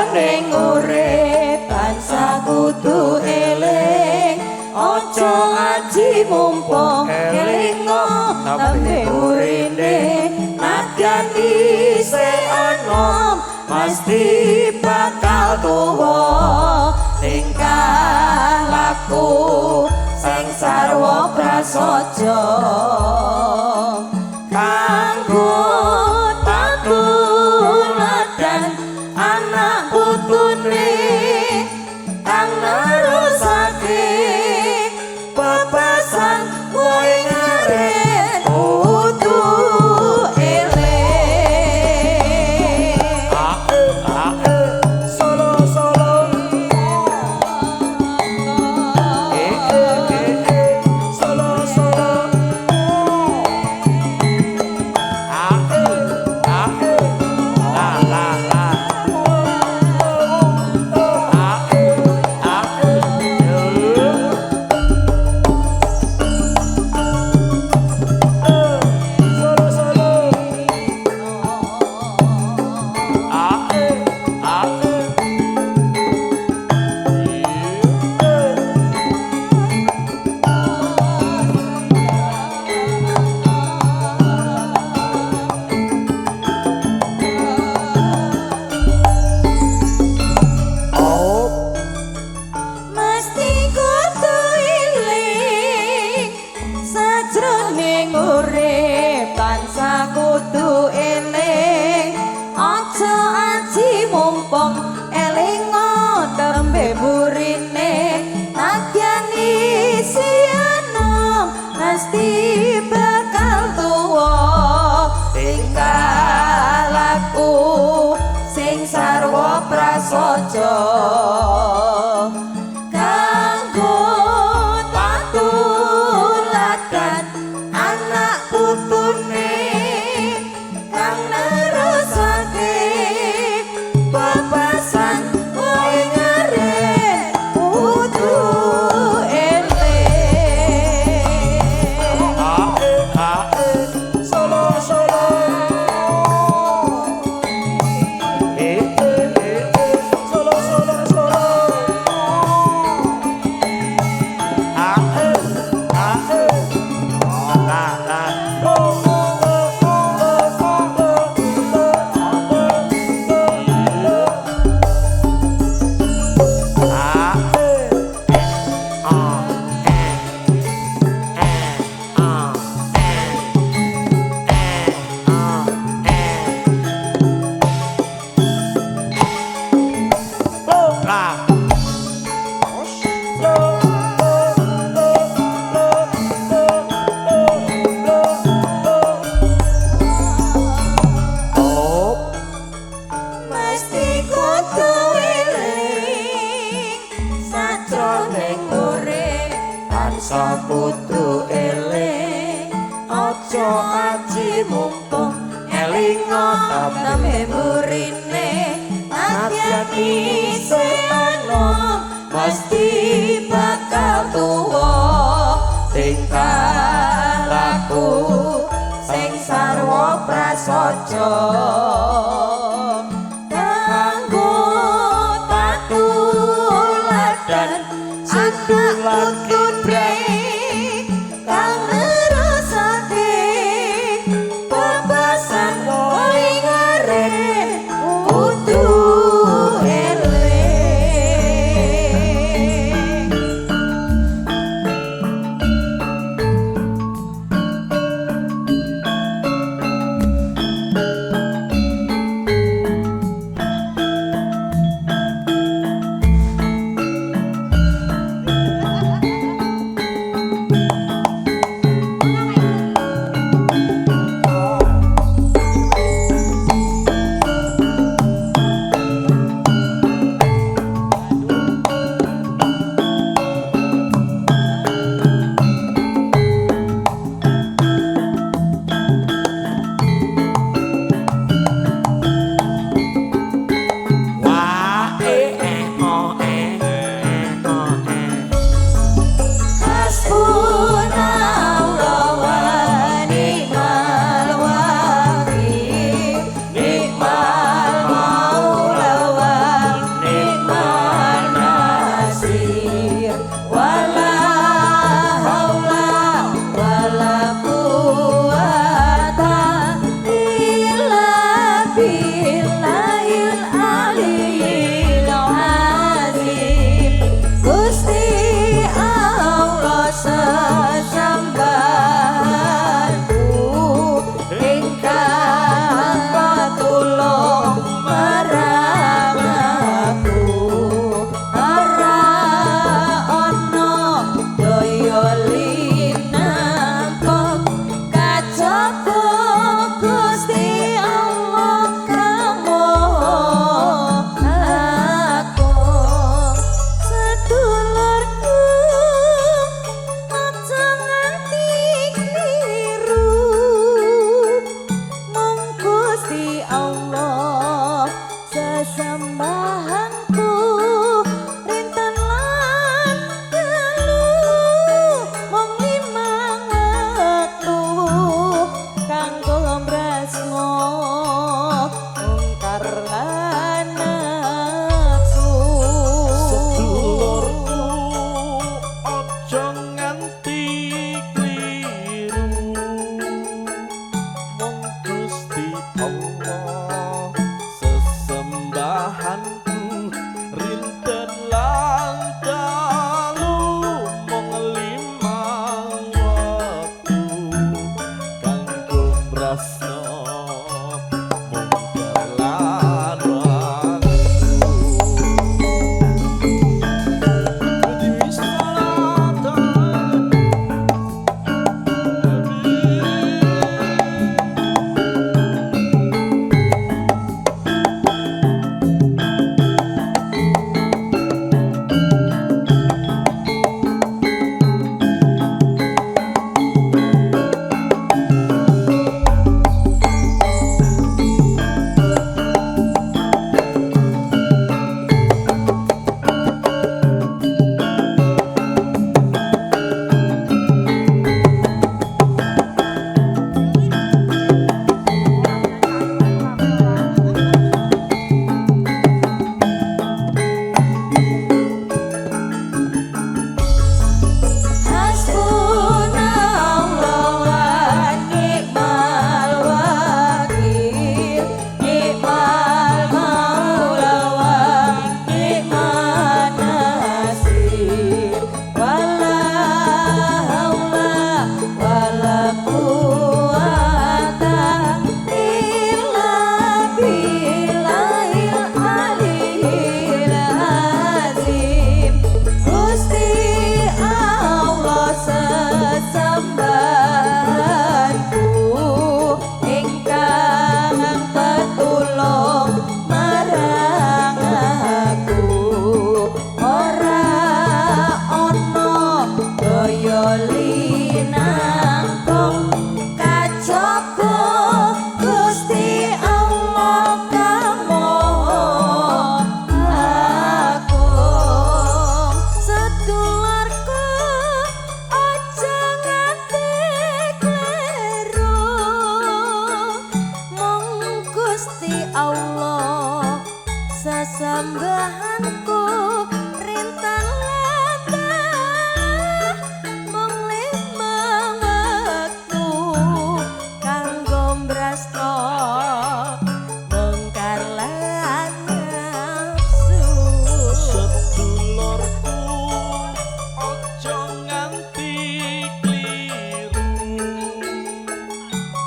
sajroning urip tansah kudu eling aja aji mumpung elingo tambe urine nadyan isih ana mesti bakal tuwa tingkah laku sing sarwa prasaja kanggo tatuladan anak putune kang nerusake pepesan kowe ngaren kudu eling solo solo solo solo mesti kudu eling sajroning urip tansah kudu eling aja aji mumpung elingo tembe burine nadyan isih ana mesti bakal tuwa tingkah laku sing sarwa prasaja kanggo tatuladan anak putune kang nerusake pepesan kowe ngaren kudu eling solo solo solo solo solo mesti kudu eling sajroning urip tansah kudu eling aja aji mumpung elingo tambe burine nadyan isih ana mesti bakal tuwa tingkah laku sing sarwa prasaja kanggo tatuladan anak putune kang nerusake pepesan kowe ngaren kudu eling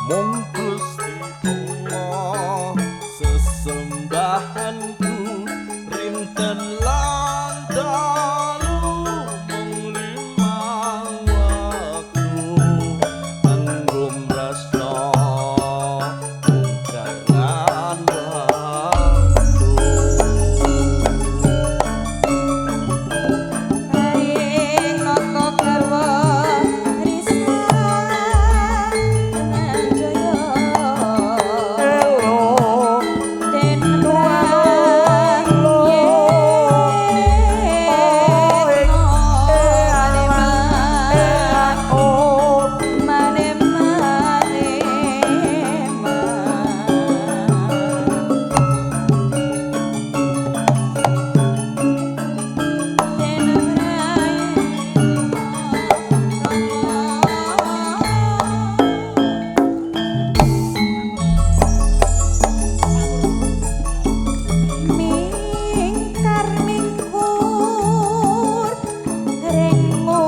mung Gusti Allah sesembahanku rinten lan dalu mung limang waktu kanggo mrasna kalan waktu. Ing nata garwa risa Jaya elo den oh mane mane mingkar mingkur rengmu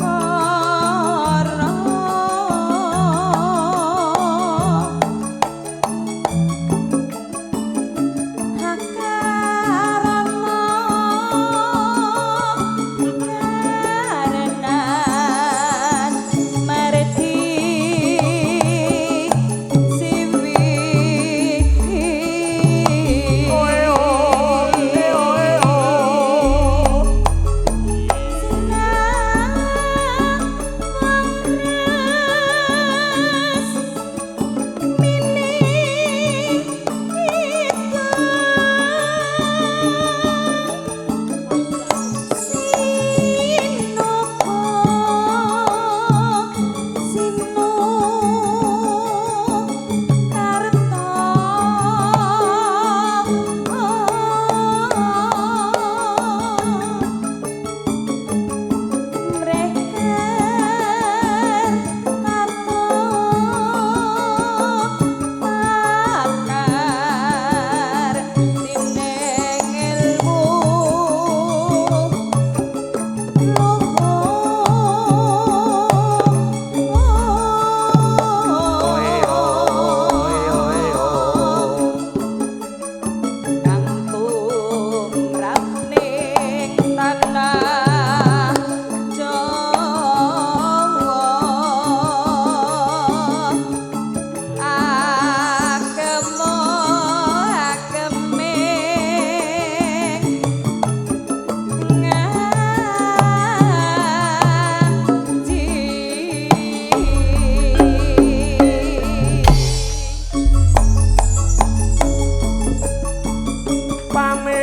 para hakarana karenan marti siwi oe oe oe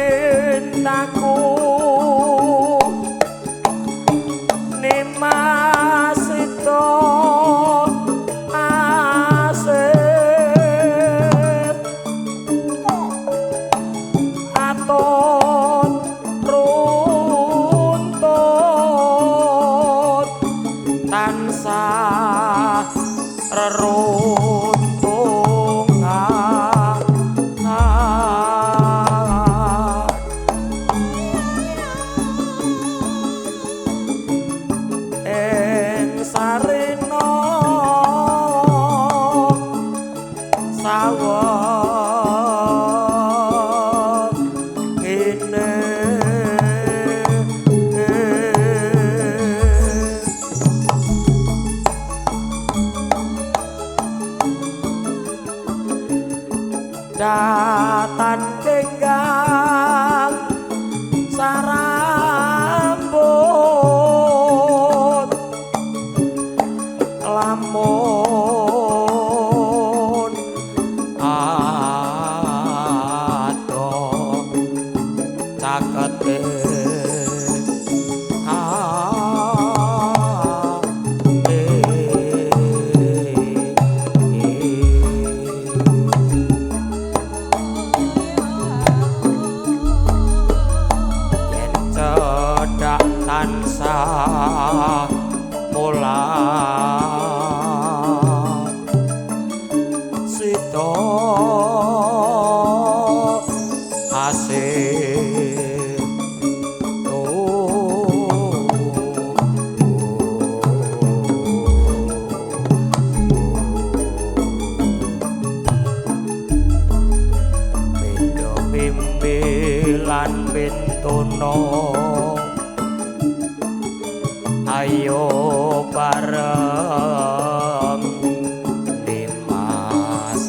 pamintaku nimasito asih aton runtut tansah reruntung Tono ayo bareng Dimas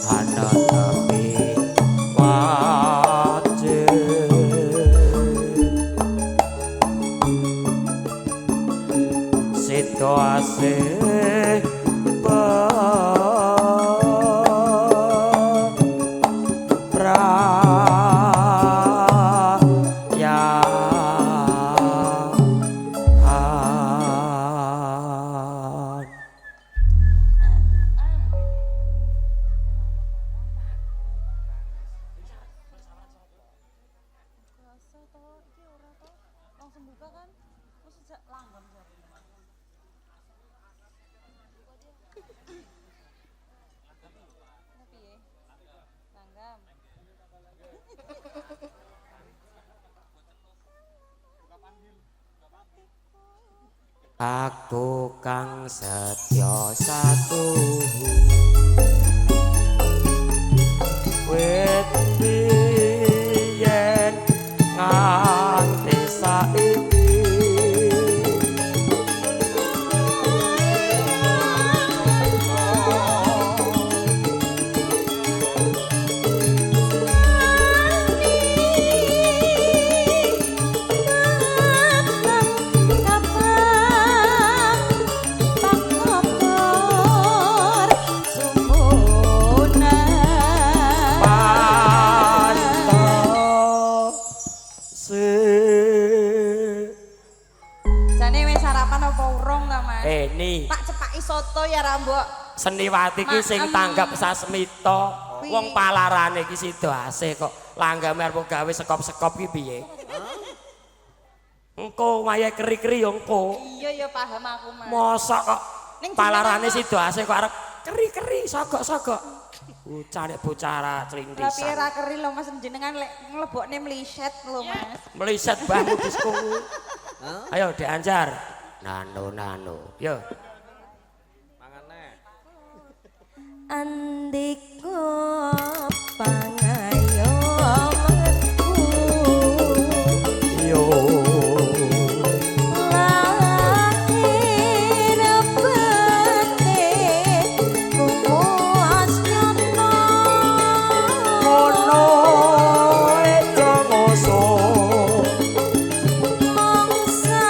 ana tapi wajib situasi langsung buka kan terus sejak langgam tapi ya langgam aku kang setya satu wit biyen nganti saiki tak cepaki soto ya Rambok. Seniwati ki sing tanggap sasmita wong palarane iki sida asih kok langgame arep gawe sekop-sekop ki piye? Engko wayahe keri-keri yo engko. Iya ya paham aku Mas. Mosok kok palarane sida asih kok arep keri-keri sogok-sogok. Bocah nek bocah clintisan. Tapi ora keri lho Mas jenengan lek nglebokne mliset lho Mas. Mliset banget disku. Ayo dianjar. Nano. Yo. Andiko pangayomanku yo lahir bete kuwas nyono ono edo moso mongsa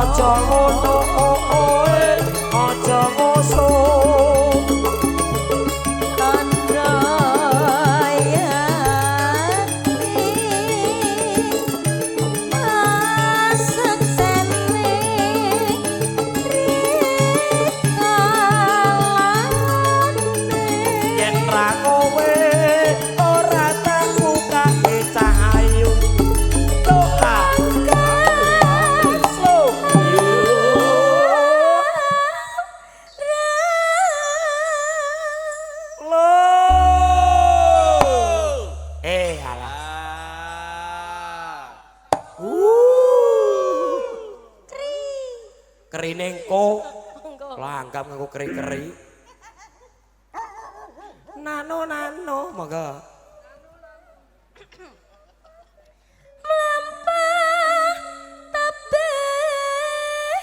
aja ngono aja moso tandha yen ra kowe ora tak bukake cahayu doa kerine engko langgam nganggo keri-keri nano monggo mlampah tabeh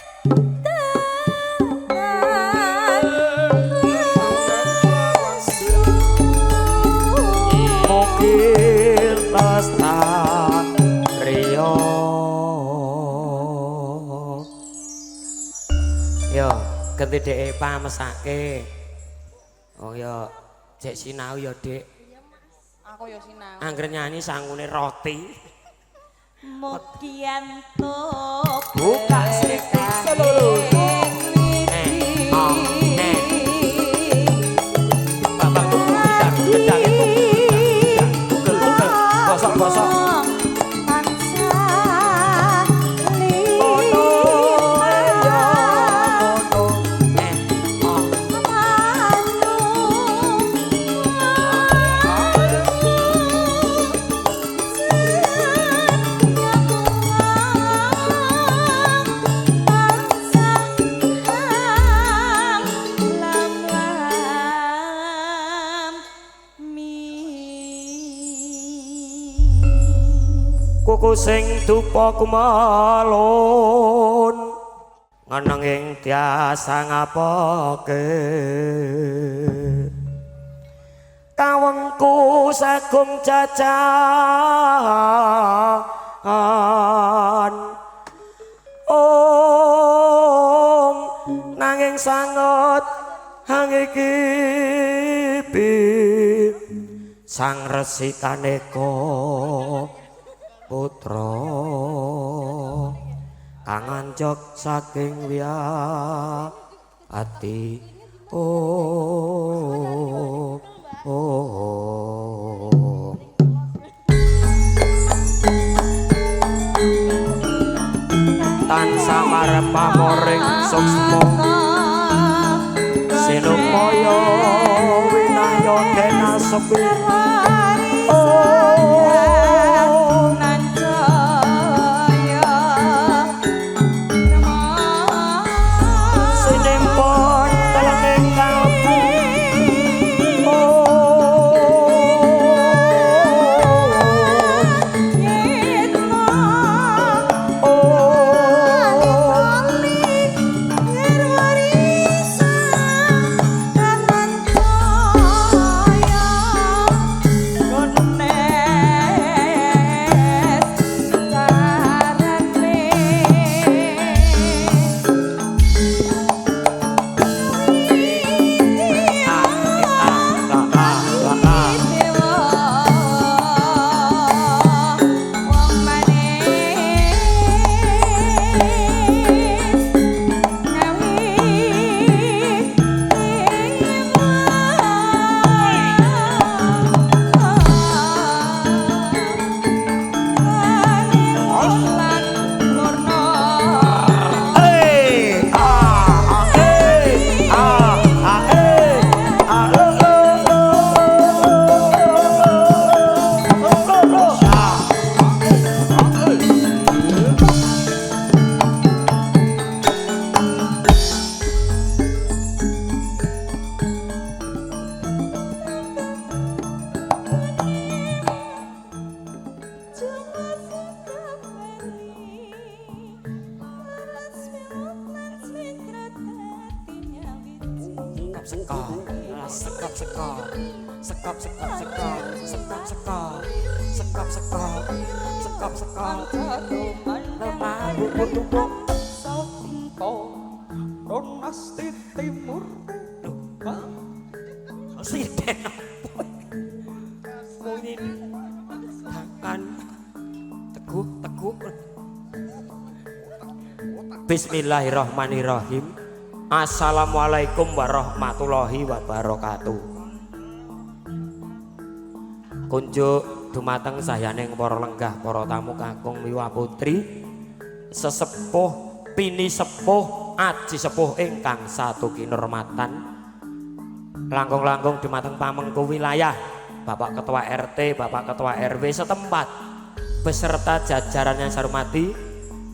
mungkin lestario yo ganti dhek pamesake oh yo cek sinau yo Dik aku yo sinau angger nyanyi sangune roti Mokianto buka sikik seluruh Gosok-gosok sing dupa kumalun ngenenging tiasa ngapoke kawengku sagung jajan nanging sanget hangikipi sang Resi Kaneka putra kang anjok saking wiyati tansah marep pamoring suksma sinupaya winaya kena sepi Bismillahirrahmanirrahim. Assalamualaikum warahmatullahi wabarakatuh. Kunjuk dumateng sayaning para lenggah, para tamu kakung miwah putri, sesepuh pini sepuh aji sepuh ingkang satu kinurmatan, langkung-langkung dumateng pamengku wilayah, Bapak Ketua RT, Bapak Ketua RW setempat beserta jajaran yang saya hormati.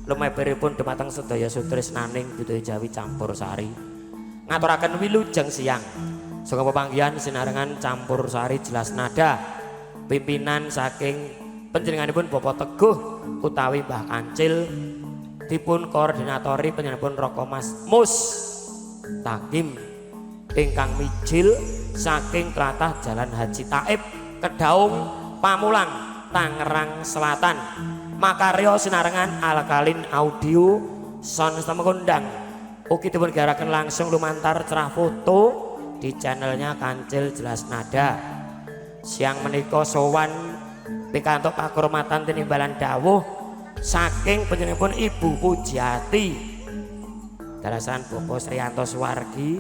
Lumeberipun dumateng sedaya sutresnaning budaya Jawi campur sari ngaturaken wilujeng siang saha pepanggihan sinarengan campur sari jelas nada pimpinan saking panjenenganipun Bapak Teguh utawi Mbah Kancil dipun koordinatori panjenenganipun Roko Mas Mus Takim ingkang mijil saking tlatah Jalan Haji Taib Kedaung Pamulang Tangerang Selatan. Makarya sinarengan Alkalin Audio Sound Kondang ugi dipun garaken langsung lumantar cerah foto di channelnya Kancil Jelas Nada. Siang menika sowan pikantuk pakurmatan tinimbalan dawuh saking panjenenganipun Ibu Pujiati dalasan Bapak Sriyanto Suwargi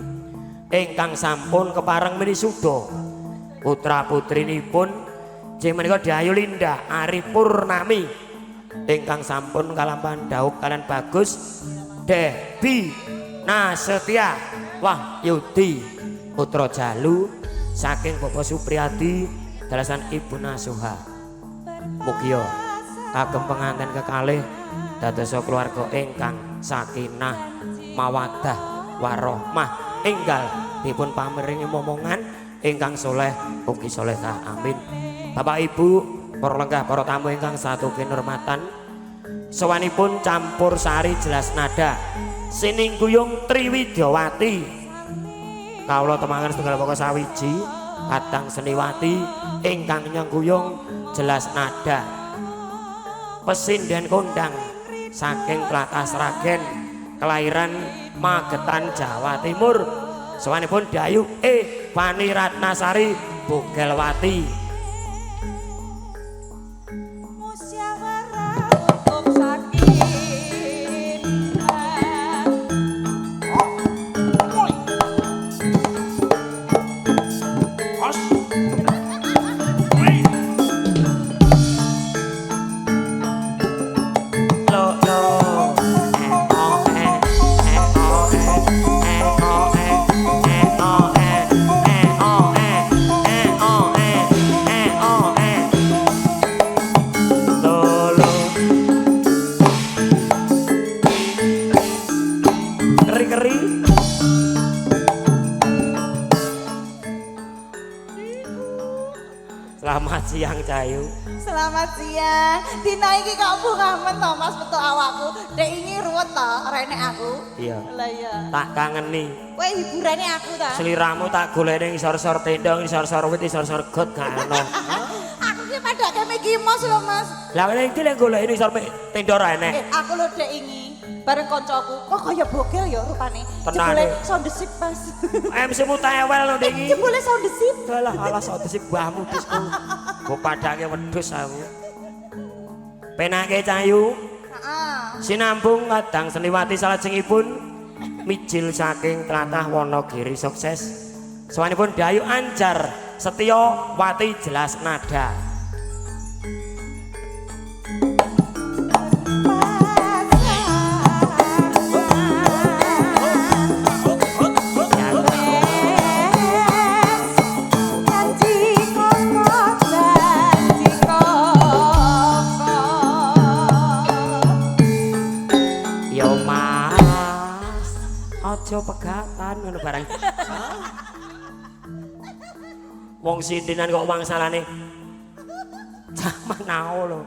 ingkang sampun kepareng minisuda putra putrinipun jeng menika Dayu Linda Ari Purnami ingkang sampun kalampahan daup kalian bagus Debi Nasetia Wahyudi putra Jalu saking Bapak Supriyadi dalasan Ibu Nasuha. Mugia kagem pengantin kekalih dadosa keluarga ingkang sakinah mawaddah warahmah enggal dipun pamiringi momongan ingkang soleh ugi solehah amin. Bapak Ibu para lenggah para tamu ingkang satu kinurmatan sawanipun campur sari jelas nada sining guyung Triwidyawati kawula temangan setunggal pokok sawiji Kadang Seniwati ingkang nyengguyung jelas nada pesinden kondang saking Tlatah Sragen kelahiran Magetan Jawa Timur sawanipun Dayu Fani Ratnasari Bugelwati musyawarah untuk sakinah Selamat siang Cayu. Selamat siang. Dina iki kok bunga men to Mas metu awakku. Dek ini ruwet to rene aku. Iya. Lah iya. Tak kangeni. Kowe hiburane aku ta. Seliramu tak golek ning isor-isor tenda, isor-isor wit, isor-isor got gak ono. Aku ki padake miki mos lho Mas. Lah ngene iki lek golek isor tenda ra enek. Aku lho dek ini bareng koncoku. Kok kaya bogel ya rupane. Tenan. Jebule sound desip Mas. MC mu tewel lho Dek iki. Jebule sound desip. Alah alah sound desip mbahmu disku. Kok padake wedhus aku. Penake Cayu. Heeh. Sinambung Kadang Seniwati salajengipun mijil saking tlatah Wonogiri sukses. Sawanipun Dayu Anjar Setya Wati jelas nada. Aja pegatan ngono barang. Wong sindinan kok wangsalane jaman now lho.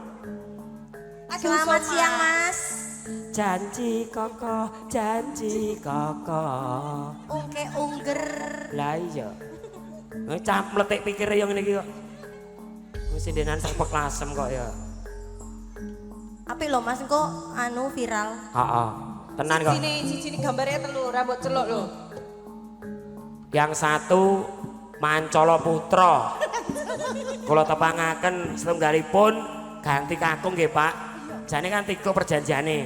Selamat siang Mas. Janji koko, janji koko. Ungke ungger. Lah iya. Ngecap mletik pikire yo ngene iki kok. Wong sindinan sak peklasem kok ya. Apik lho Mas engko anu viral. Heeh. Tenan kok. Sini gambarnya telu rambut celok lho. Yang satu Mancala Putra. Kula tepangaken setunggalipun ganti kakung nggih Pak. Jane kan 3 perjanjiane.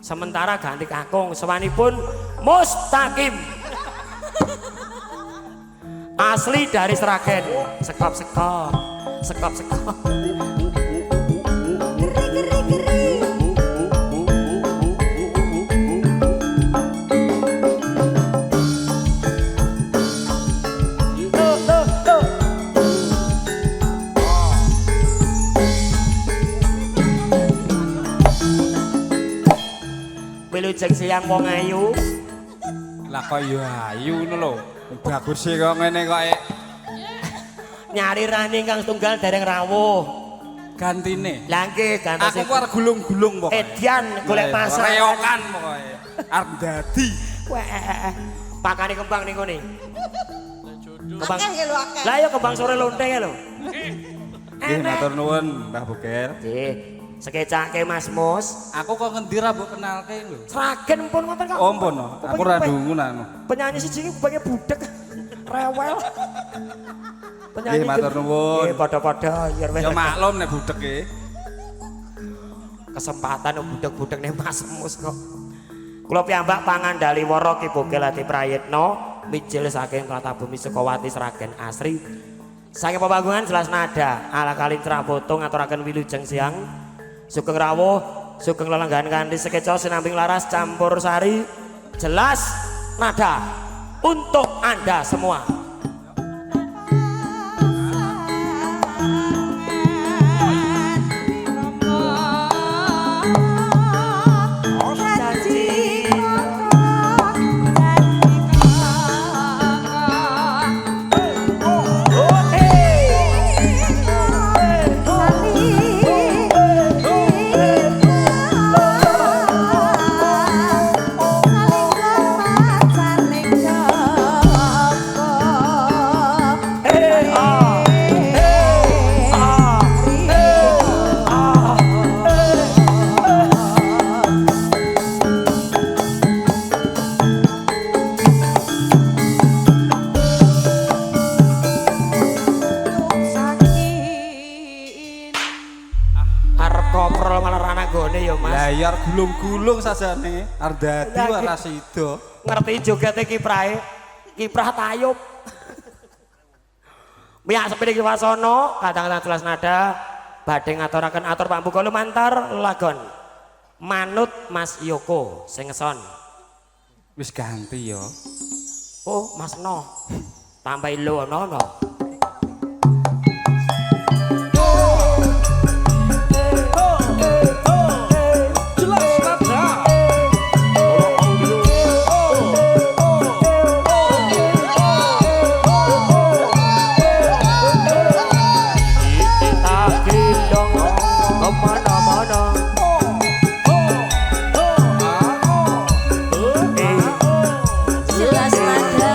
Sementara ganti kakung sawanipun Mustaqim. Asli dari Sragen. Sekop-sekop. Sekop-sekop. Wilujeng siang wong ayu. Lah kok yo ayu ngono lho. Bagus e kok ngene kok. Nyari rani kang tunggal dereng rawuh. Gantine. Lah nggih gantos. Aku arep gulung-gulung pokoke. Edian golek pasar. Reyokan pokoke. Arep dadi. Weh. Pakane kembang ning kene. Kembang. Akeh lho akeh. Lah ya kembang sore lonte lho. Nggih matur nuwun Mbah Buker. Nggih. Sekecake Mas Mus. Aku kok ngendi ra mbok kenalke lho. Sragen pun ngoten kok. Oh mpun. Aku ra ndungu anu. Penyanyi siji iki banyak budek. Rewel. Nggih matur nuwun. Nggih padha-padha ya Ya maklum nek budek e. Kesempatan budek-budek ning Mas Mus kok. Kula piyambak pangandali wara Ki Bogel Ati Prayitna mijil saking Tlatah Bumi Sukawati Sragen asri. Saking pembangunan jelas nada ala kali Trapoto ngaturaken wilujeng siang. Sugeng rawuh, sugeng lelenggahan kanthi sekeca sinambing laras campur sari jelas nada untuk Anda semua. bayar gulung-gulung sajane. Arep dadi ora sida. Ngerti jogete kiprahe. Kiprah tayub. Miyak sepede kiwasono, kadang-kadang tulas nada. Badhe ngaturaken atur pambuka lumantar lagon. Manut Mas Yoko sing ngeson. Wis ganti ya. Oh, Mas No. Tambahi lo no. Jelas nada.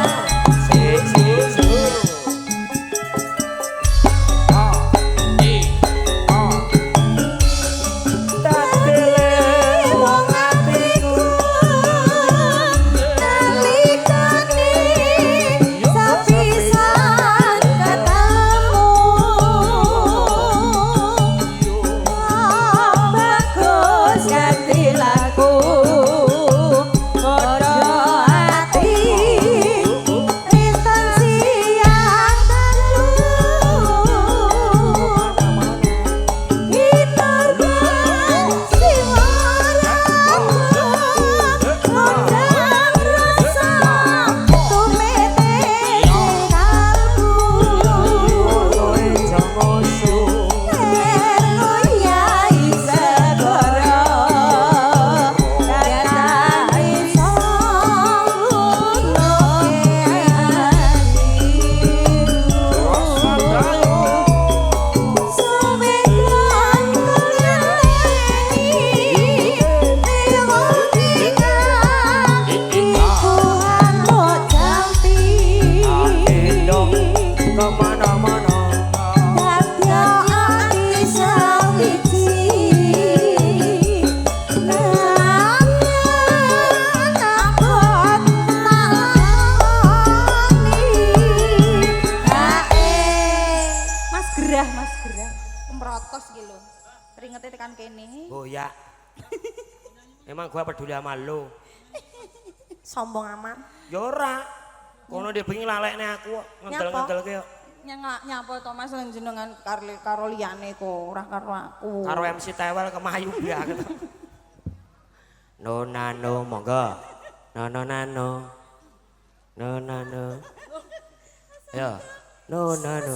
Keringetnya tekan kene. Oh ya. Emang gua peduli sama lu. Sombong amat. Ya ora. Kono dia pengen lalekne aku ngendel-ngendel ke. Nyapa to Mas lan jenengan karo liyane kok ora karo aku. Karo MC Tewel kemayu ya. No nano monggo. No nano. No nano. Ya. No nano.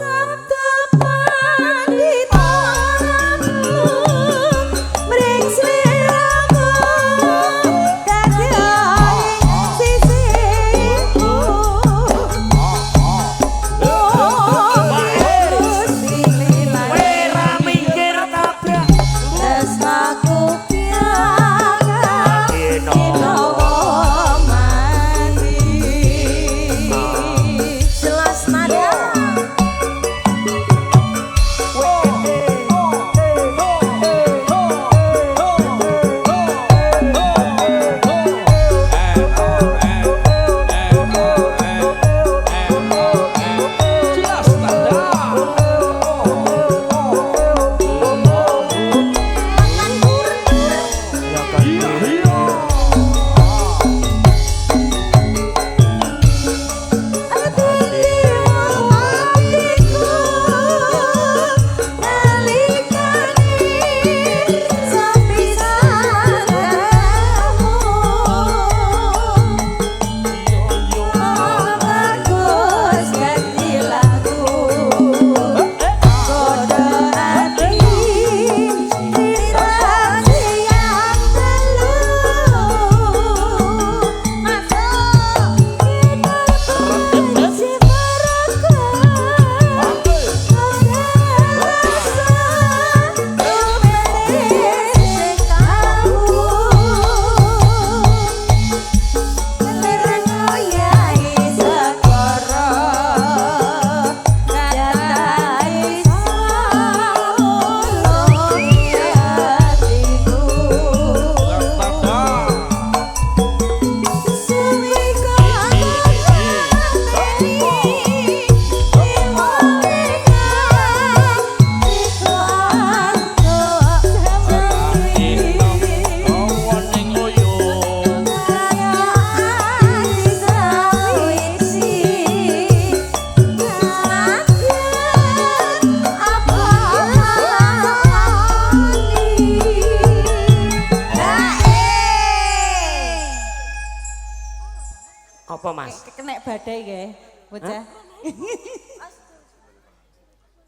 Apa Mas? Kena badai nggih, bocah.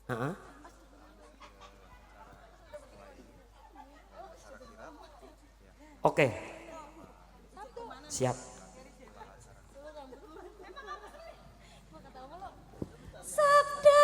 Heeh. Oke. Siap. Sabda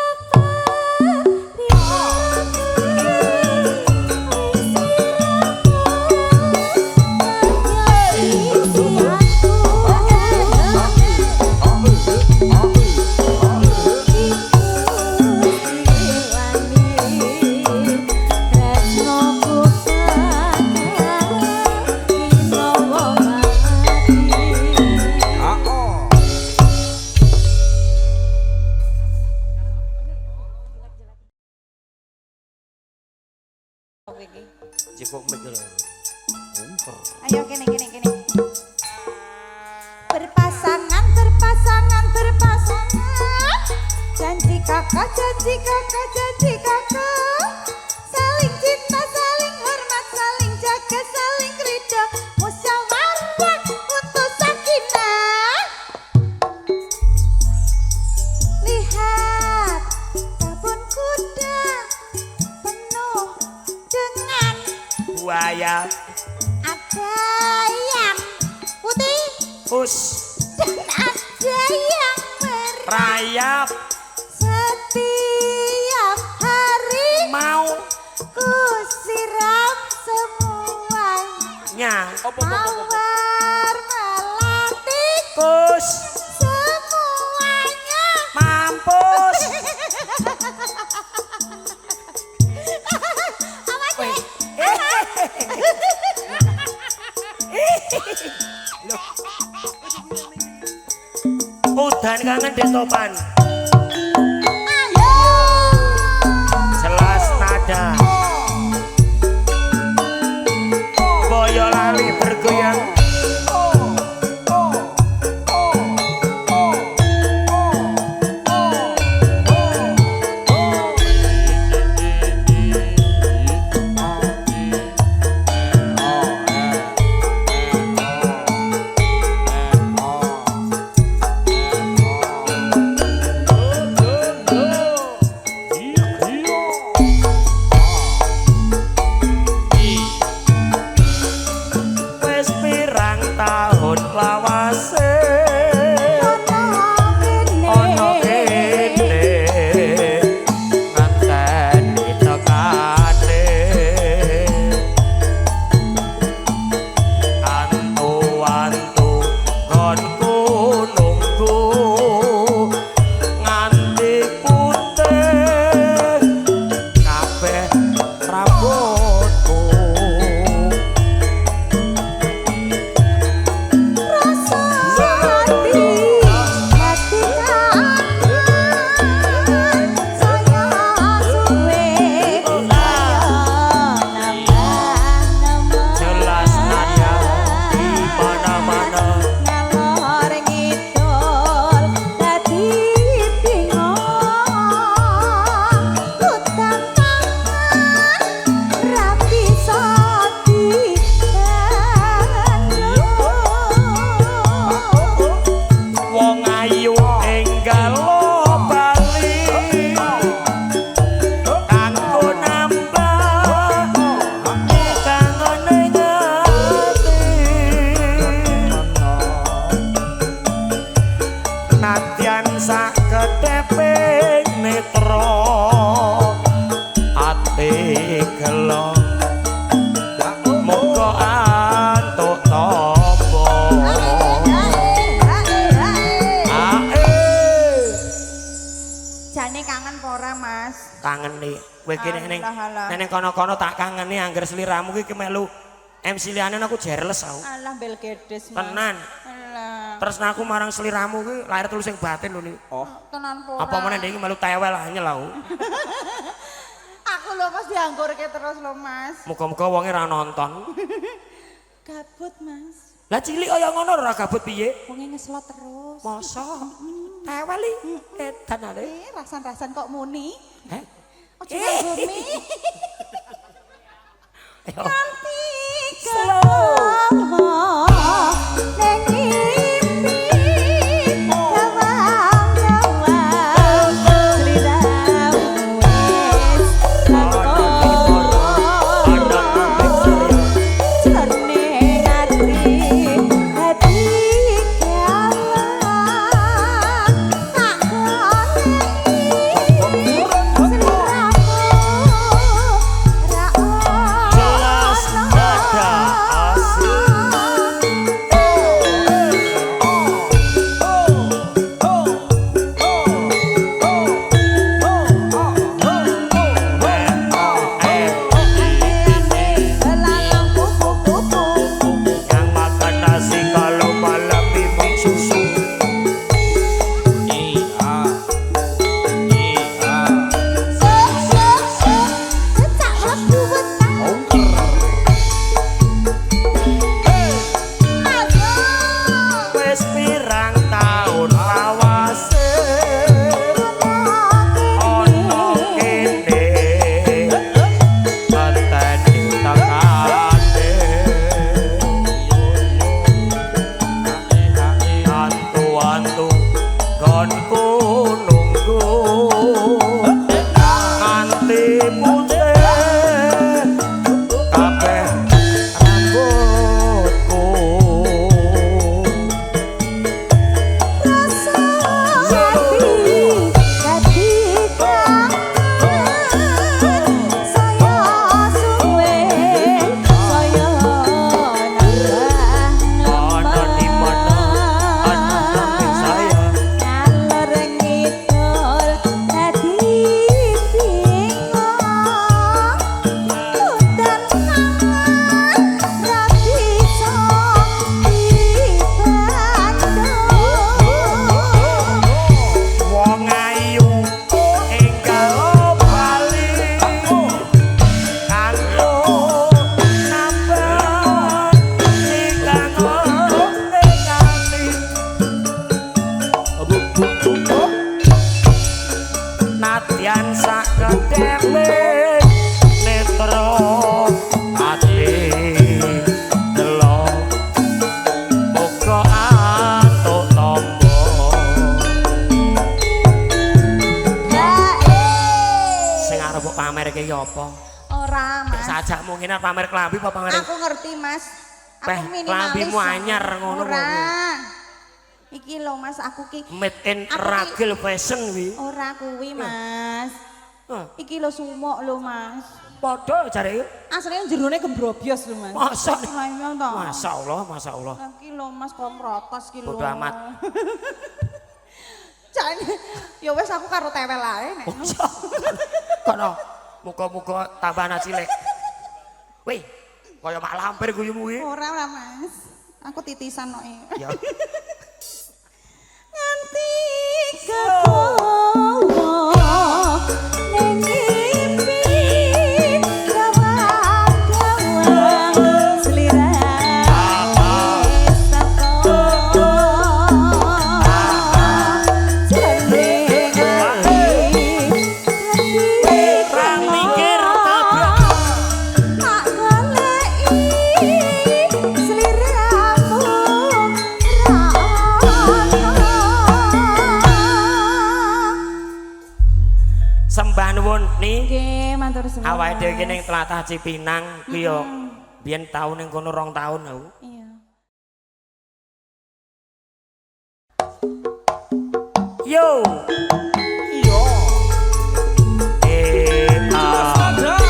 Cukup mikir. Ayo kene. Berpasangan, berpasangan, berpasangan. Janji kakak, janji kakak, janji kakak. Saling cinta, saling hormat, saling jaga, saling ridho. Musyawarah untuk sakinah. Lihat sabun kuda penuh dengan Buaya. ada yang putih Us. dan ada yang Rayap. setiap hari Mau. ku siram semuanya mawar melati Kus. semuanya Mampus. apa sih? Udan kangen di topan. Ayo Jelas nada. Boyo lali bergoyang. Wes pirang tahun lawase. Ono kene ngenteni tekane. Antu-antu konku nunggu nganti putih kabeh rambutku. rasa hati hati kangen saya suwe Jelas nada di mana-mana. ngalor ngidul dadi bingung utang tangan rapi sodi Wong ayu enggal bali kanggo nambah kangone ngati nadyan sak keteping netra ati gelo muga antuk tombo. jane kangen pora mas Kangen nih, kowe iki nek ning Alah, alah. nek kono-kono tak kangeni angger sliramu ki melu MC lianen aku jeres aku. alah bel gedes mas Tenan. alah Terus aku marang sliramu ki lahir tulus sing batin lho nih. tenan pora Apa meneh iki melu tewel anyel aku. aku lho mas dianggurke terus lho mas Muga-muga wonge ra nonton. gabut mas Lah cilik kaya ngono ora gabut piye? wonge ngeslot terus Masa tewel iki edan ale. rasan-rasan kok muni Heh. ojo nganggo mie Ayo. nanti kalau neng mimpi pirang taun lawase ono kene pateni takane antu-antu gonku nunggu nganti putih kabeh rambutku Rasa hati ketika saya suwe saya ana di mana ana samping saya ngalor ngidul dadi bingung udan tangan ra bisa dibandung wong ayu enggal bali kanggo nambah ingkang ningali nadyan sakedhepe netra ati delok muga antuk tombo sing arep mbok pamerke ya apa ora mas sajak mungkin pamer klambi apa pamer aku ngerti mas Peh, aku minimalis klambimu anyar ngono ora kok. iki lho mas aku ki made in Aku ki- Ragil Fashion wi ora kuwi mas Hah, iki lho sumuk lho mas padha jare aslinya jerone gembrobyos lho mas Masa? Ayo to Masya Allah iki lho mas kok protes ki lho Bodo amat. Jane ya wis aku karo tewel ae nek kono muga-muga tambah anak cilik wih kaya mak lampir guyumu kuwi ora mas aku titisan kok ya nganti kekowo ning ngimpi gawang-gawang sliramu sapa jeneng Ra mikir tabrak. tak goleki sliramu sembah nuwun ni Nggih, matur suwun. awake dhewe iki ning tlatah Cipinang kuwi yo biyen taun ning kono 2 taun aku Iya. yo yo aduh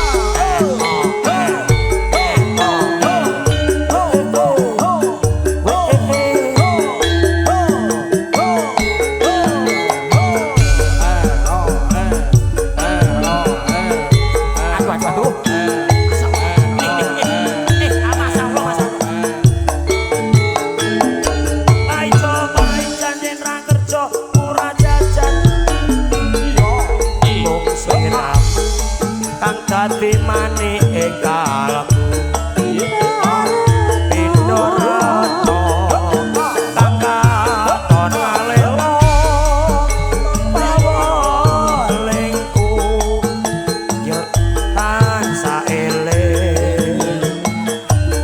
dadi mani ing kalbu pindho rata kang katon alelo bawalingku yo tansah eling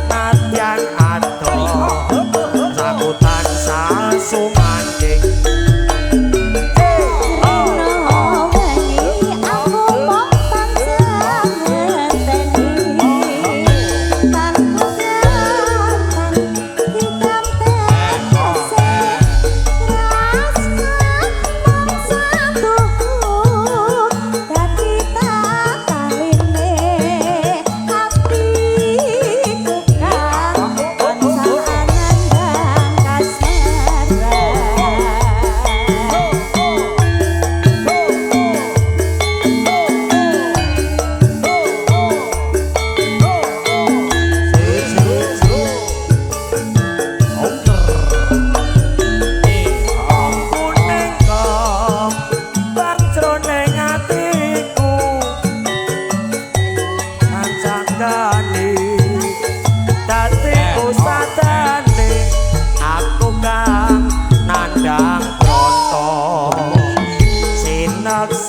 nadyan ato saku tansah sumanding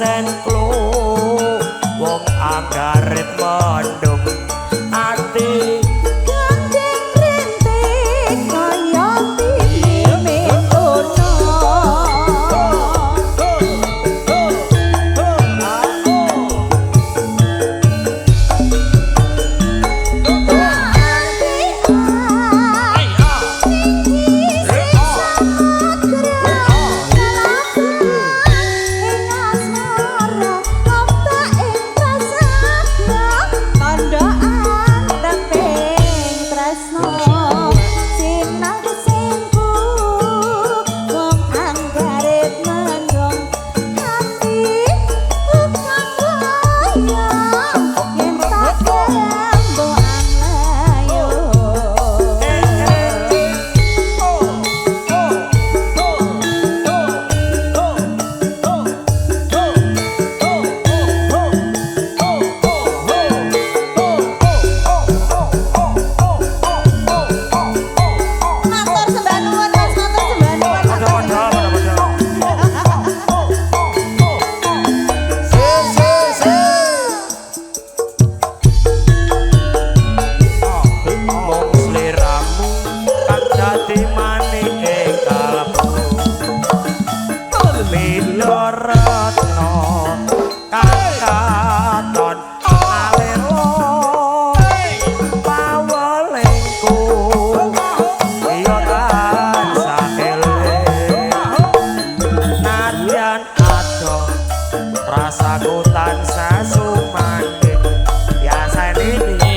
senklu wong anggarit mendung ati gandeng rintik kaya mikono rasaku tansah sumandhing biasa ini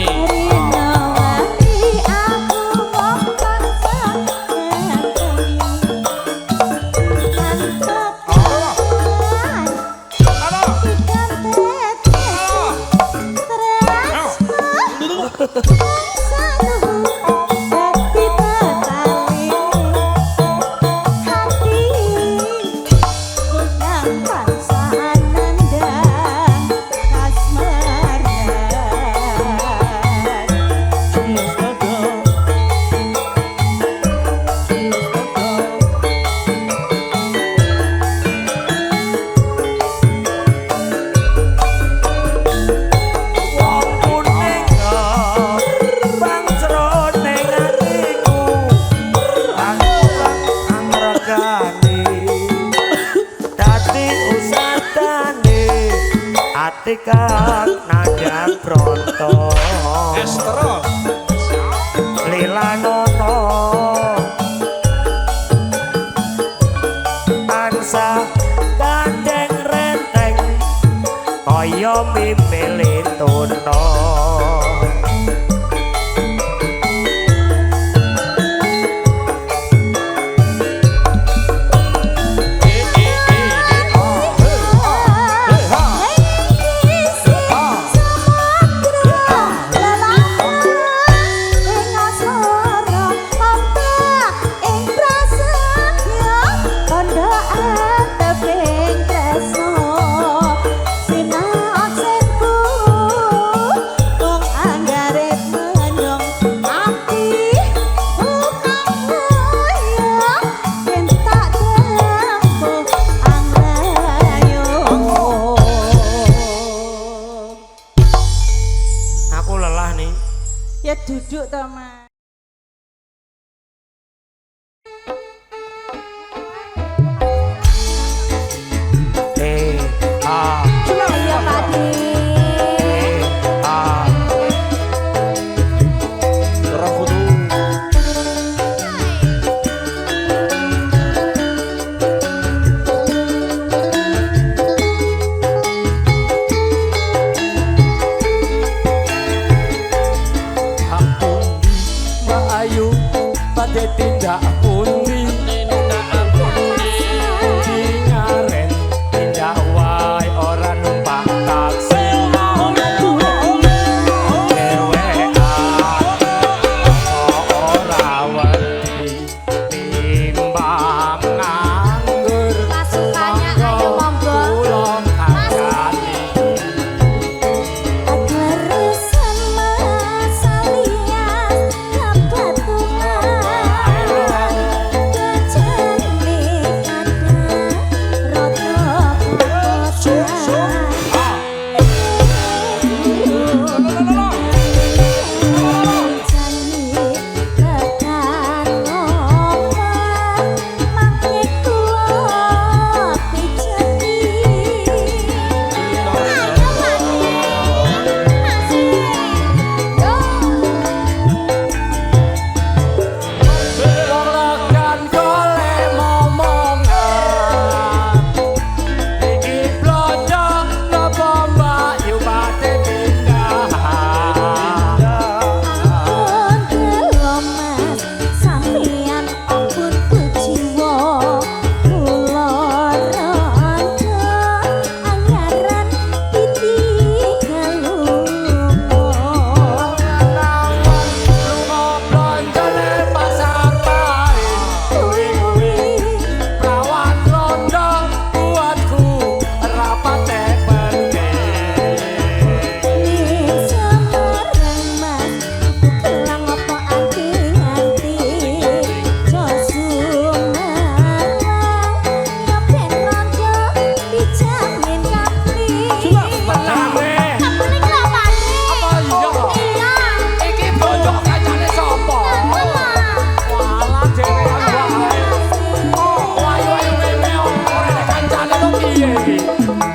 Atika nada pronto Estro Lila nono Tansah gandeng renteng Kaya mimili tuno ya duduk teman. Iya Pak Di.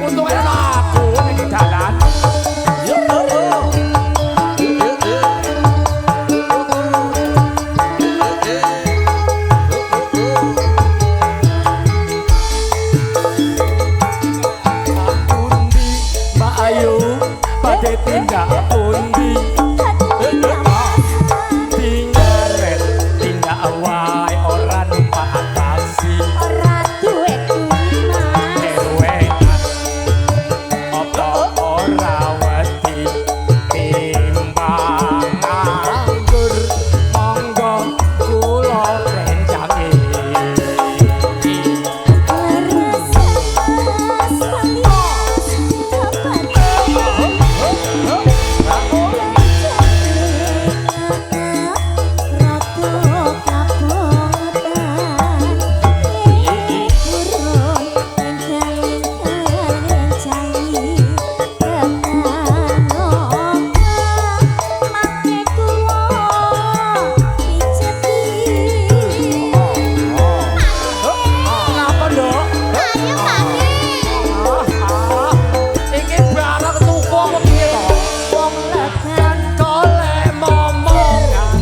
untuk aku ning dalan. Pundi Mbak Ayu pada tindak pundi tinggalan tindak wae ora numpak taksi ora duwe kulinan ewenan apa ora wedi timbang anggur monggo kula rencangi Napa nduk? Iki barang tuku apa piye to? Wong lekan golek momongan.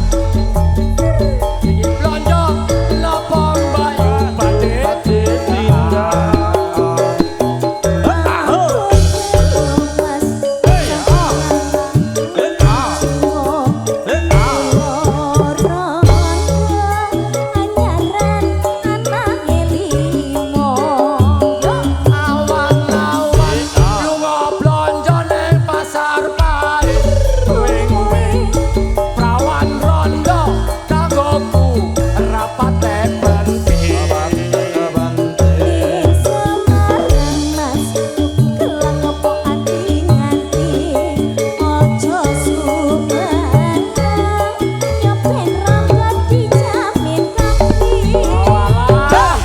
Iki blonjo napa mbak yu badhe ditinggal. Awan-awan lunga blonjo ning pasar pari. Wing-wing prawan rondo kanggoku rapate penting. Walah.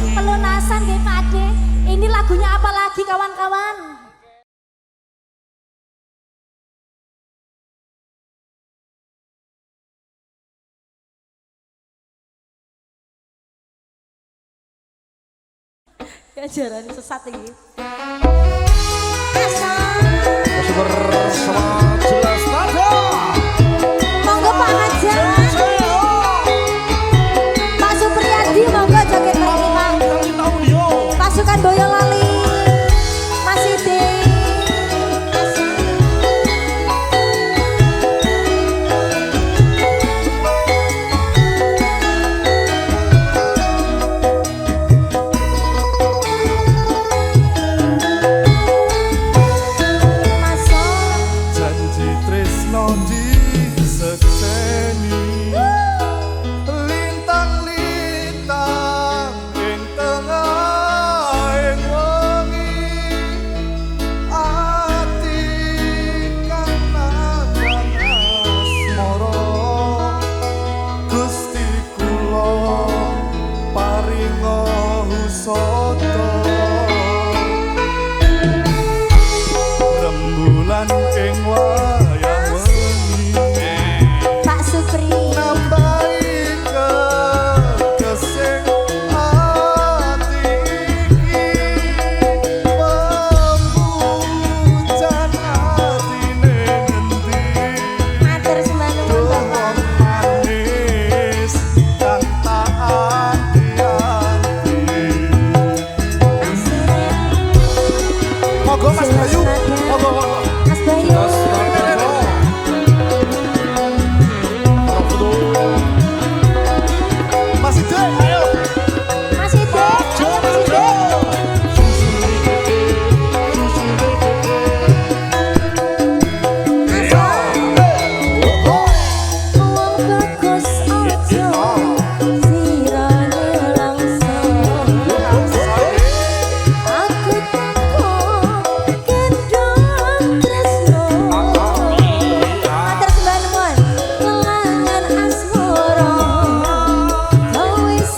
Pelunasan nggih Pak Ade. Ini lagunya apa lagi kawan-kawan? Ajaran sesat ini. Monggo Pak Ajeng. Pak Supriyadi monggo joget mriki Pak. Pasukan Boyolali. Mas Ide. Janji tresno disekseni lintang-lintang ing tengahing wengi ati kang nandang asmara Gusti kula paringa husada rembulan ing wayah wengi Pak Supri. nambahi kekesing ati iki pembujan atine ngendi Matur sembah nuwun Bapak. wong manis kang tak ati-ati. Monggo Mas Bayu, monggo monggo. Mas Bayu. Mas Ide, ayo. Mas Ide. Ayo Mas Ide. Wong bagus ojo sirane langsung. Aku takut gendong tresno. Matur sembah nuwun. Kelangan asmara. Kau wis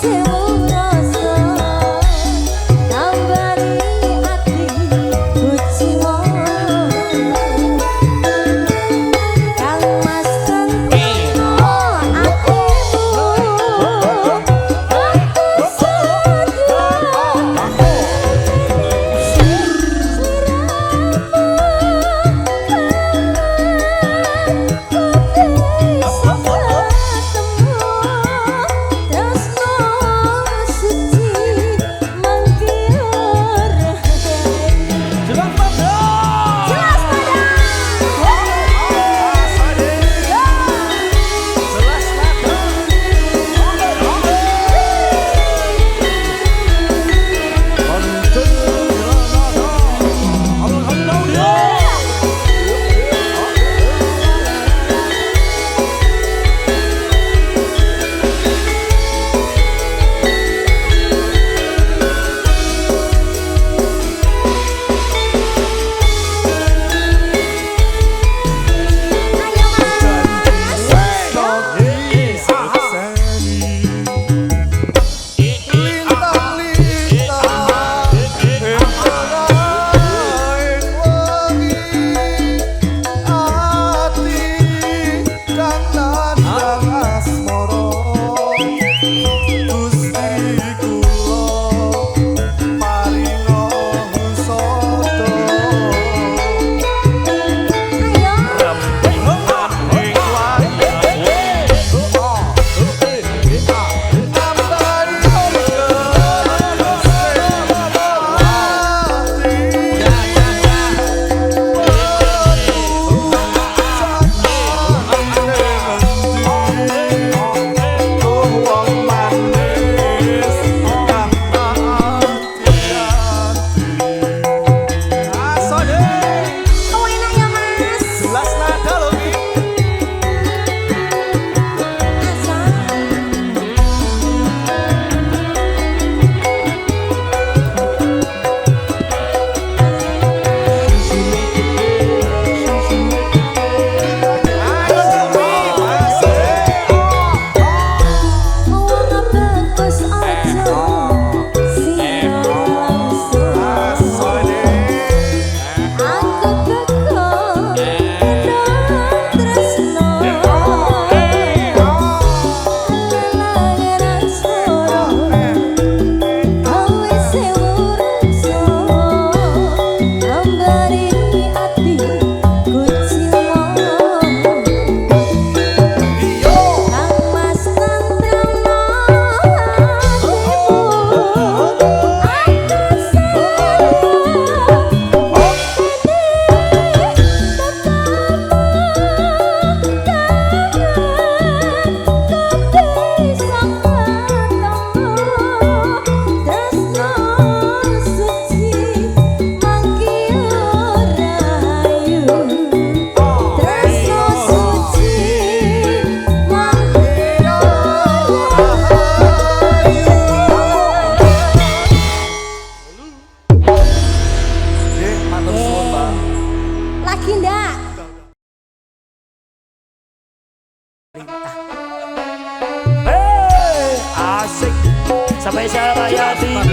Spesial Pak Yadi.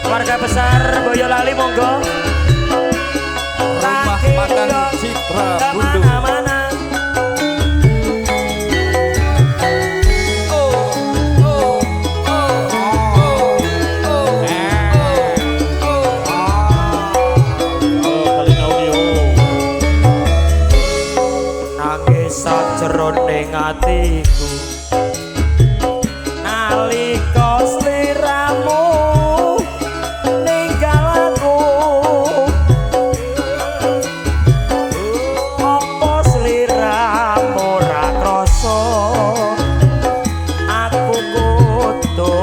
Keluarga besar Boyolali monggo. Rumah makan Citra Bundu. Kemana-mana. Nangis sajroning atiku nalika sliramu ninggal aku. Apa sliramu ora krasa aku kudu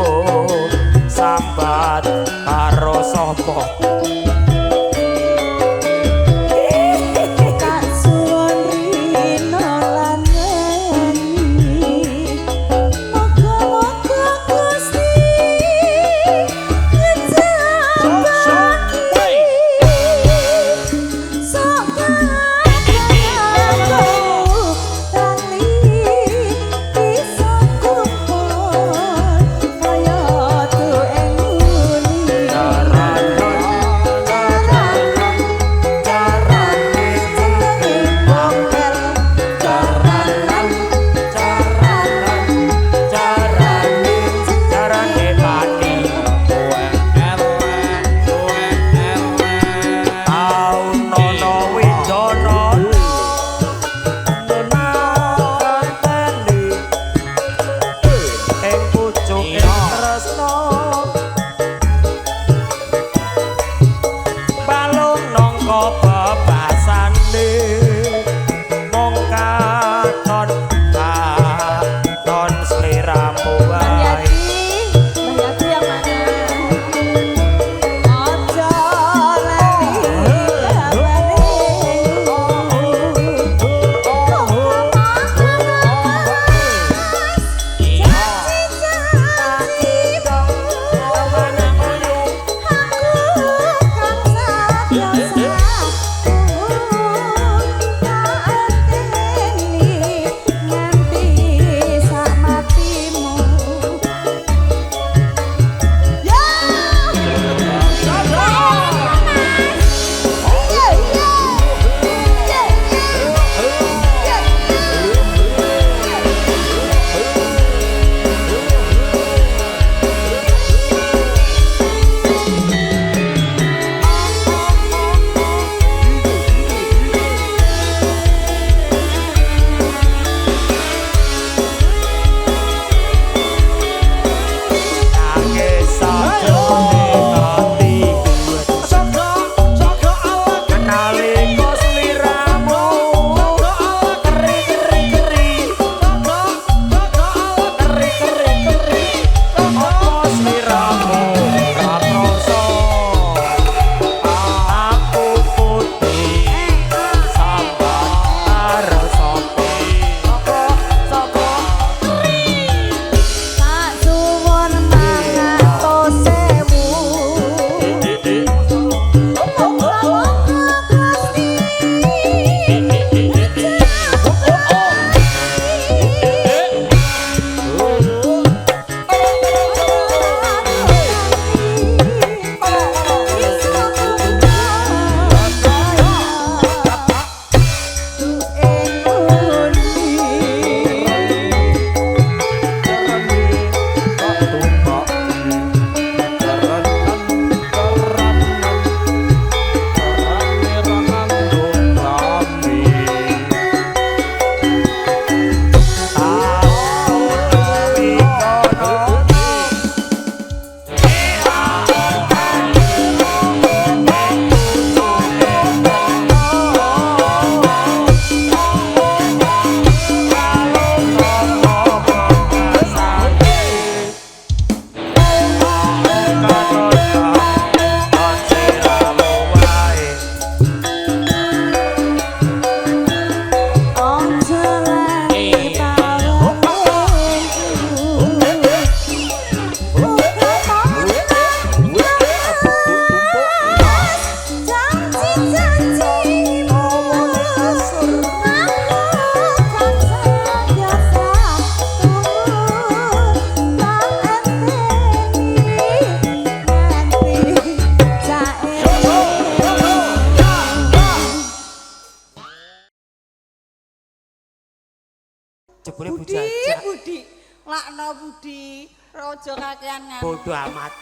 sambat karo sapa. Tak suwon rino lan nyanyi moga-moga Gusti ngejabani sok kagak lali bisa kumpul kaya tueng muni balung nangka bebasane mung katon sliramu wae. Mbah Yati yang mana? Ojo lali Jebule Budi, bujajak. Budi. Lakno Budi. Rojo kakean nganu. Bodoh amat.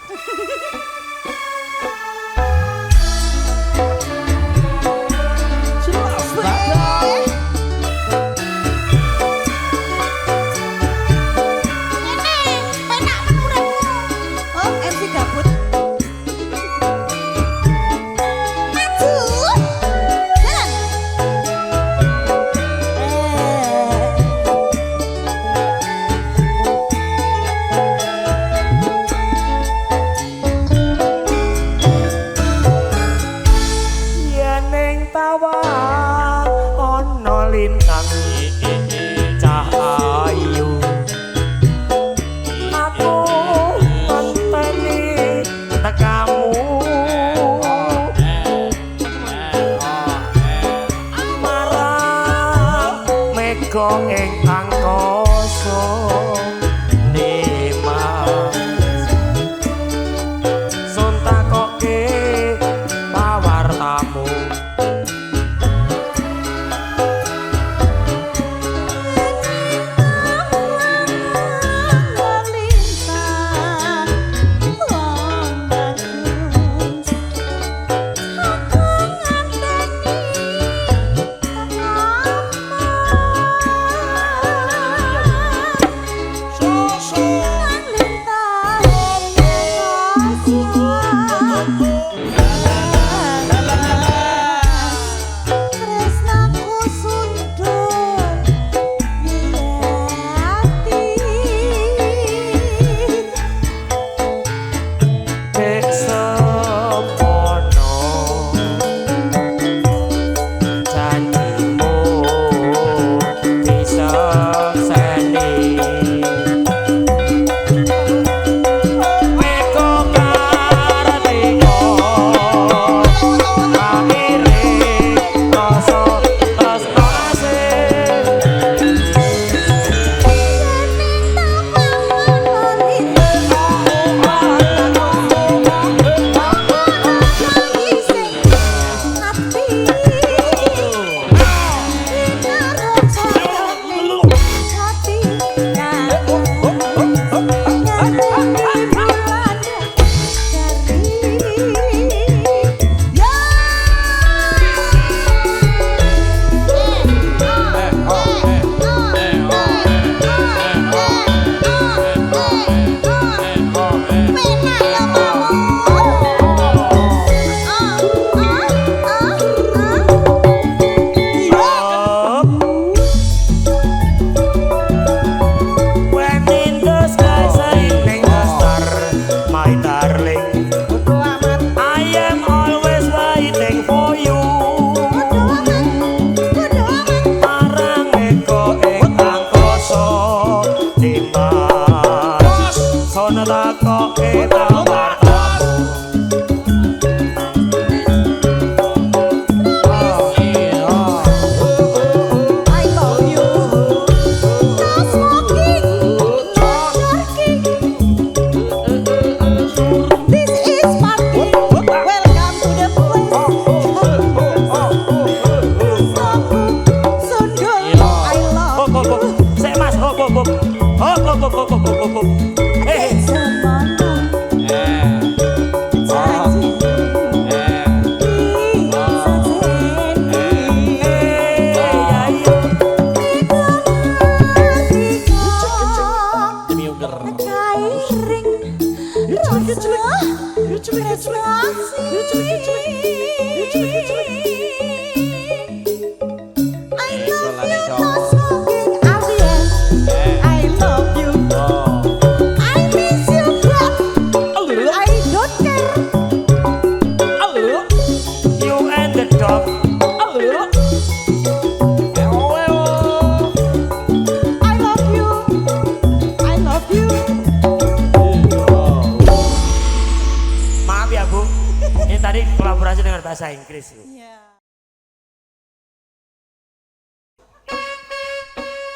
Bahasa Inggris. Iya.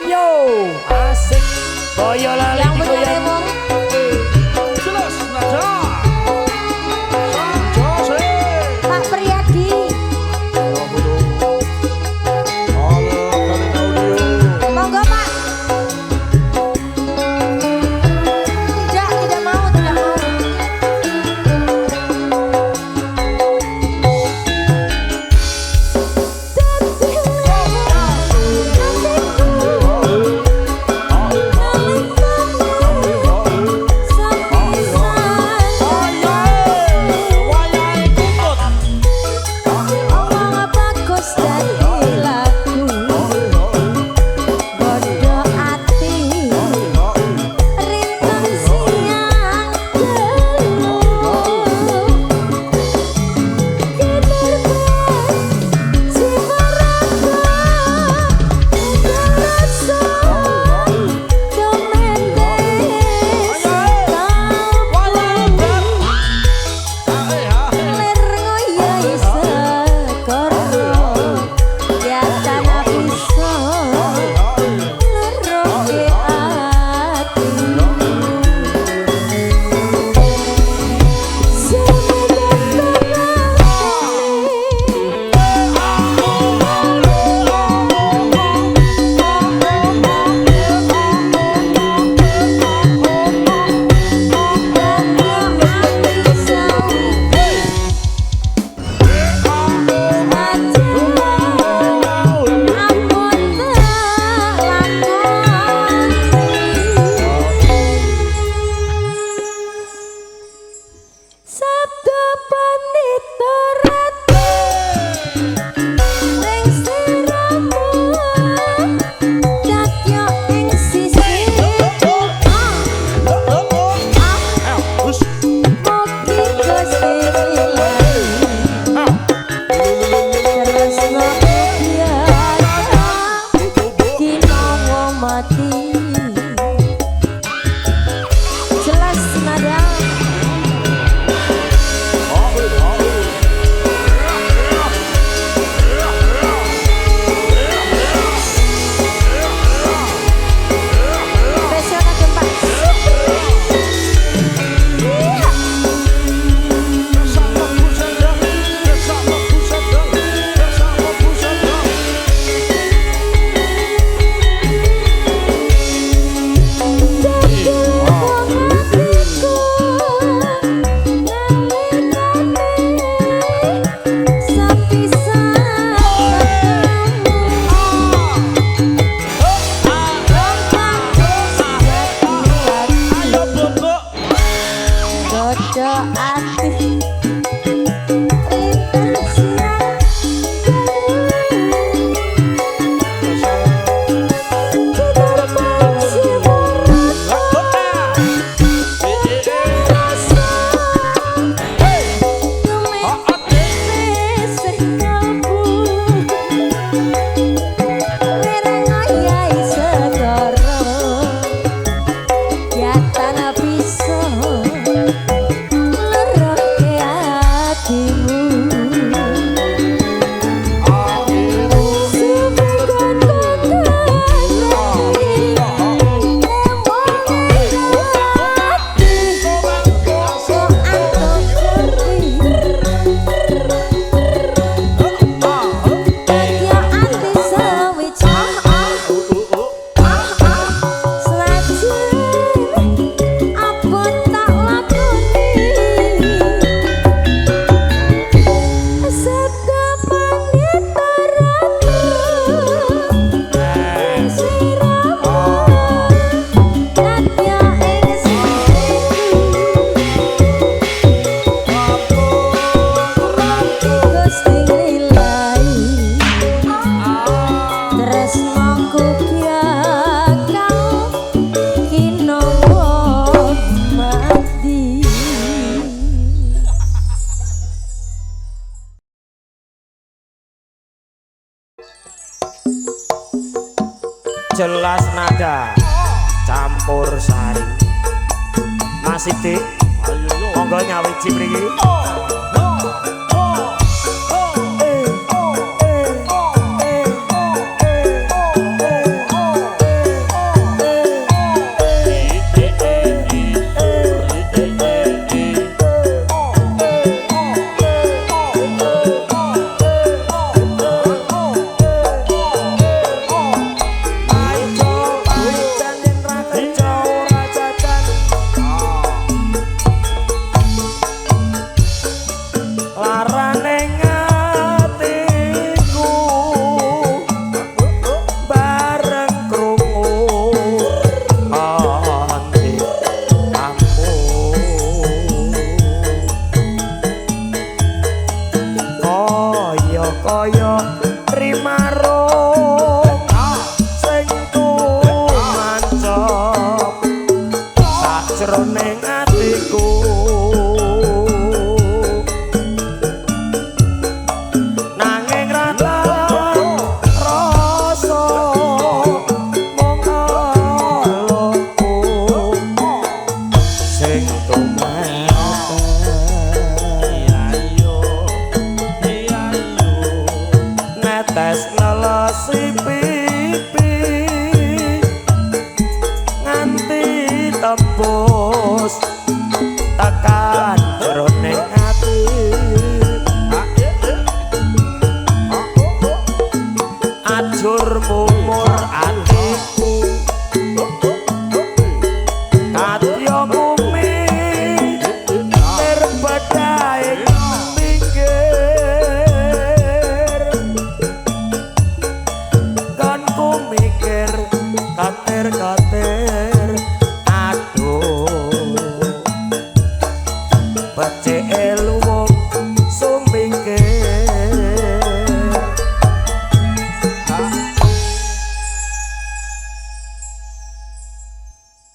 Yo, asik. Boyo lali Yang bener digoyang. emang. Jelas nada. Jose. Pak Priyadi. Halo, kalian audio. Monggo Pak. Jelas nada campur sari Mas Sidik monggo nyawiji mriki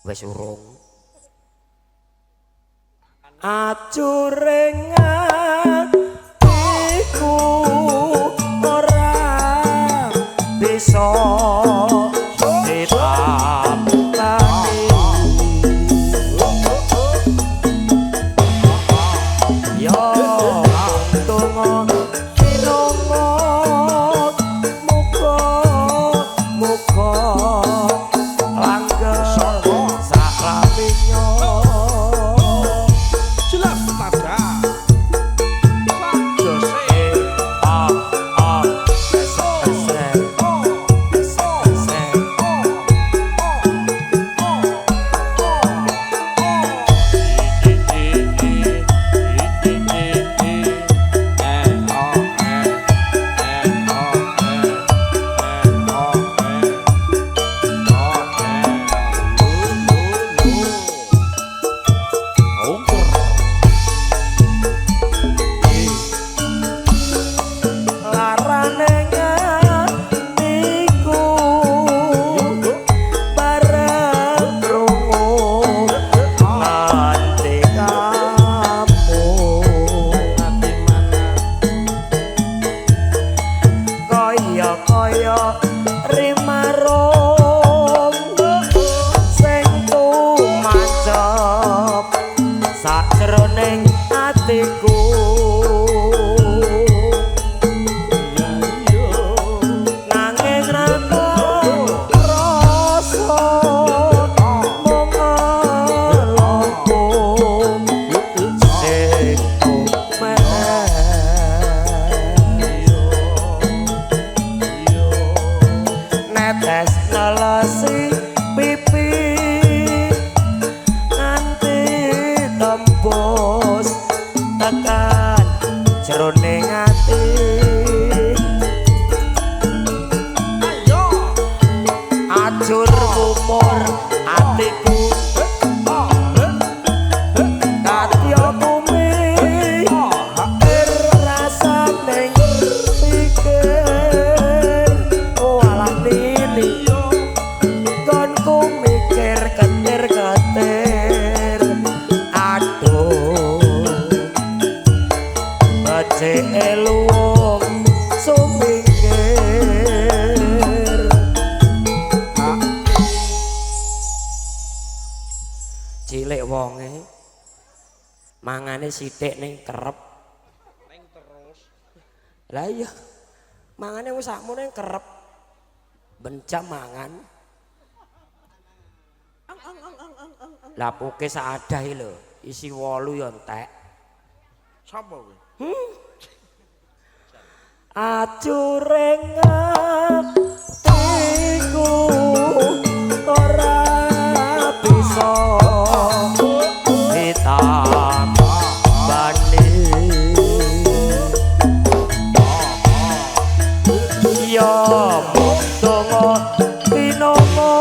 wis urung acuring atiku ora bisa ditapani yo tunggu tinongot muka langgeng Jelas nada sakjroning atiku nanging rata rasa mung ngelopong sing netes nelesi pipi nganti tembus tekan jroning ati ajur umur atiku katya bumi rasane pikir walah nini konku mikir ketir-ketir aduh becike luwung sumingkir cilik wonge mangane sithik ning kerep ning terus lah iya mangane wis sakmu ning kerep bencam mangan lah puke saadahe lho isi 8 ya entek Sapa kowe? acuring atiku ora bisa ditambani ya donga pinongo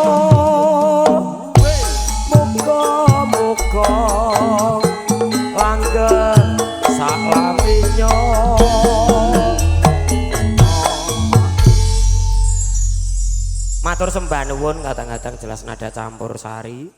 muga-muga langgeng saklaminya matur sembah nuwun kadang-kadang jelas nada campur sari